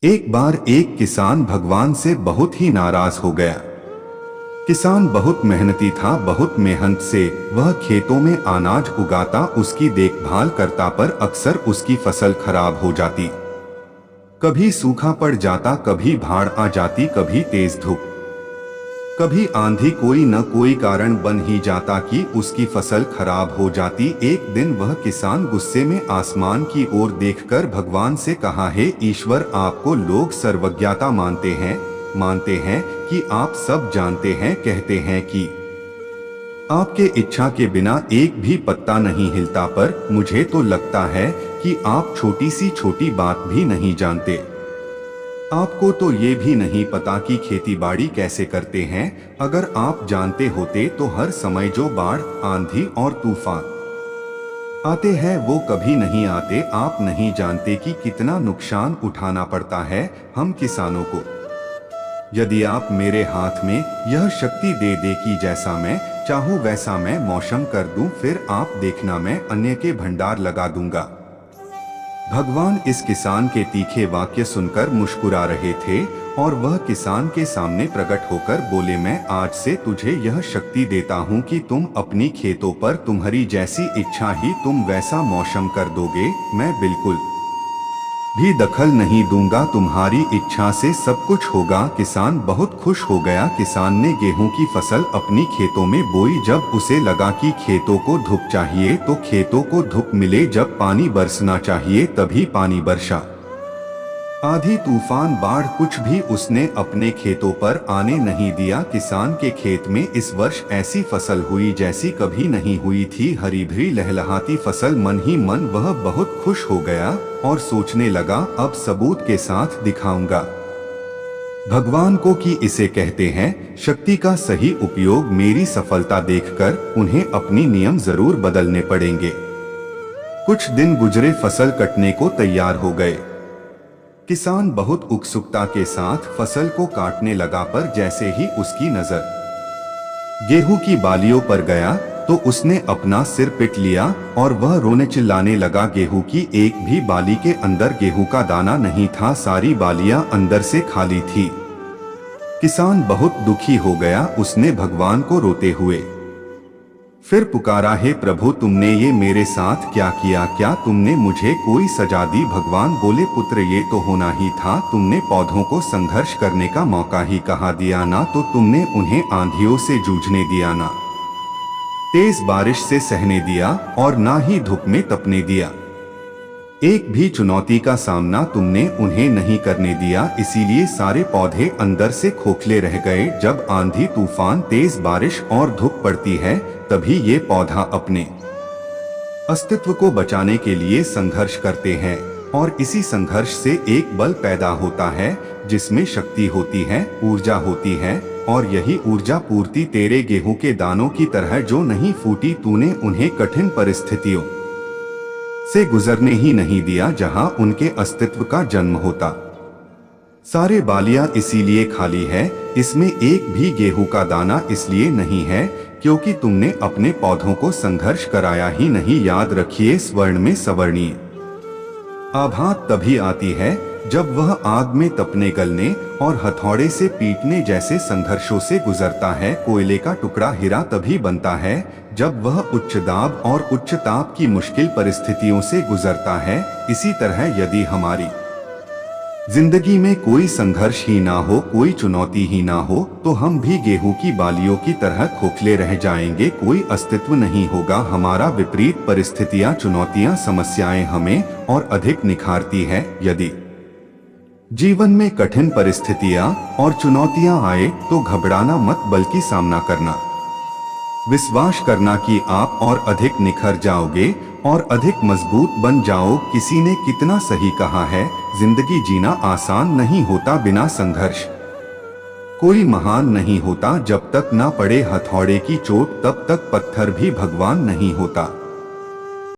एक बार एक किसान भगवान से बहुत ही नाराज हो गया। किसान बहुत मेहनती था, बहुत मेहनत से वह खेतों में अनाज उगाता, उसकी देखभाल करता, पर अक्सर उसकी फसल खराब हो जाती। कभी सूखा पड़ जाता, कभी बाढ़ आ जाती, कभी तेज धूप, कभी आंधी, कोई न कोई कारण बन ही जाता कि उसकी फसल खराब हो जाती। एक दिन वह किसान गुस्से में आसमान की ओर देखकर भगवान से कहा, हे ईश्वर, आपको लोग सर्वज्ञता मानते हैं कि आप सब जानते हैं, कहते हैं कि आपके इच्छा के बिना एक भी पत्ता नहीं हिलता, पर मुझे तो लगता है कि आप छोटी सी छोटी बात भी नहीं जानते। आपको तो ये भी नहीं पता कि खेती बाड़ी कैसे करते हैं। अगर आप जानते होते तो हर समय जो बाढ़, आंधी और तूफान आते हैं वो कभी नहीं आते। आप नहीं जानते कि कितना नुकसान उठाना पड़ता है हम किसानों को। यदि आप मेरे हाथ में यह शक्ति दे दे कि जैसा मैं चाहूँ वैसा मैं मौसम कर दूं, फिर आप देखना मैं अन्य के भंडार लगा दूंगा। भगवान इस किसान के तीखे वाक्य सुनकर मुस्कुरा रहे थे और वह किसान के सामने प्रकट होकर बोले, मैं आज से तुझे यह शक्ति देता हूँ कि तुम अपनी खेतों पर तुम्हारी जैसी इच्छा ही तुम वैसा मौसम कर दोगे। मैं बिल्कुल भी दखल नहीं दूंगा, तुम्हारी इच्छा से सब कुछ होगा। किसान बहुत खुश हो गया। किसान ने गेहूं की फसल अपनी खेतों में बोई। जब उसे लगा कि खेतों को धूप चाहिए तो खेतों को धूप मिले, जब पानी बरसना चाहिए तभी पानी बरसा। आंधी, तूफान, बाढ़, कुछ भी उसने अपने खेतों पर आने नहीं दिया। किसान के खेत में इस वर्ष ऐसी फसल हुई जैसी कभी नहीं हुई थी। हरी भरी लहलहाती फसल। मन ही मन वह बहुत खुश हो गया और सोचने लगा, अब सबूत के साथ दिखाऊंगा भगवान को कि इसे कहते हैं शक्ति का सही उपयोग। मेरी सफलता देखकर उन्हें अपनी नियम जरूर बदलने पड़ेंगे। कुछ दिन गुजरे, फसल कटने को तैयार हो गए। किसान बहुत उत्सुकता के साथ फसल को काटने लगा, पर जैसे ही उसकी नजर गेहूं की बालियों पर गया तो उसने अपना सिर पीट लिया और वह रोने चिल्लाने लगा। गेहूं की एक भी बाली के अंदर गेहूं का दाना नहीं था, सारी बालियां अंदर से खाली थी। किसान बहुत दुखी हो गया। उसने भगवान को रोते हुए फिर पुकारा, हे प्रभु, तुमने ये मेरे साथ क्या किया? क्या तुमने मुझे कोई सजा दी? भगवान बोले, पुत्र, ये तो होना ही था। तुमने पौधों को संघर्ष करने का मौका ही कहाँ दिया? ना तो तुमने उन्हें आंधियों से जूझने दिया, ना तेज बारिश से सहने दिया और ना ही धूप में तपने दिया। एक भी चुनौती का सामना तुमने उन्हें नहीं करने दिया, इसीलिए सारे पौधे अंदर से खोखले रह गए। जब आंधी, तूफान, तेज बारिश और धूप पड़ती है तभी ये पौधा अपने अस्तित्व को बचाने के लिए संघर्ष करते हैं और इसी संघर्ष से एक बल पैदा होता है जिसमें शक्ति होती है, ऊर्जा होती है। और यही ऊर्जा पूर्ति तेरे गेहूं के दानों की तरह जो नहीं फूटी, तूने उन्हें कठिन परिस्थितियों से गुजरने ही नहीं दिया जहां उनके अस्तित्व का जन्म होता। सारे बालियां इसीलिए खाली है, इसमें एक भी गेहूं का दाना इसलिए नहीं है क्योंकि तुमने अपने पौधों को संघर्ष कराया ही नहीं। याद रखिए, स्वर्ण में सवर्णीय आभात तभी आती है जब वह आग में तपने, गलने और हथौड़े से पीटने जैसे संघर्षों से गुजरता है। कोयले का टुकड़ा हीरा तभी बनता है जब वह उच्च दाब और उच्च ताप की मुश्किल परिस्थितियों से गुजरता है। इसी तरह यदि हमारी जिंदगी में कोई संघर्ष ही ना हो, कोई चुनौती ही ना हो, तो हम भी गेहूं की बालियों की तरह खोखले रह जाएंगे। कोई अस्तित्व नहीं होगा हमारा। विपरीत परिस्थितियां, चुनौतियां, समस्याएं हमें और अधिक निखारती है। यदि जीवन में कठिन परिस्थितियां और चुनौतियां आए तो घबराना मत, बल्कि सामना करना, विश्वास करना कि आप और अधिक निखर जाओगे और अधिक मजबूत बन जाओ। किसी ने कितना सही कहा है, जिंदगी जीना आसान नहीं होता बिना संघर्ष। कोई महान नहीं होता जब तक ना पड़े हथौड़े की चोट, तब तक पत्थर भी भगवान नहीं होता।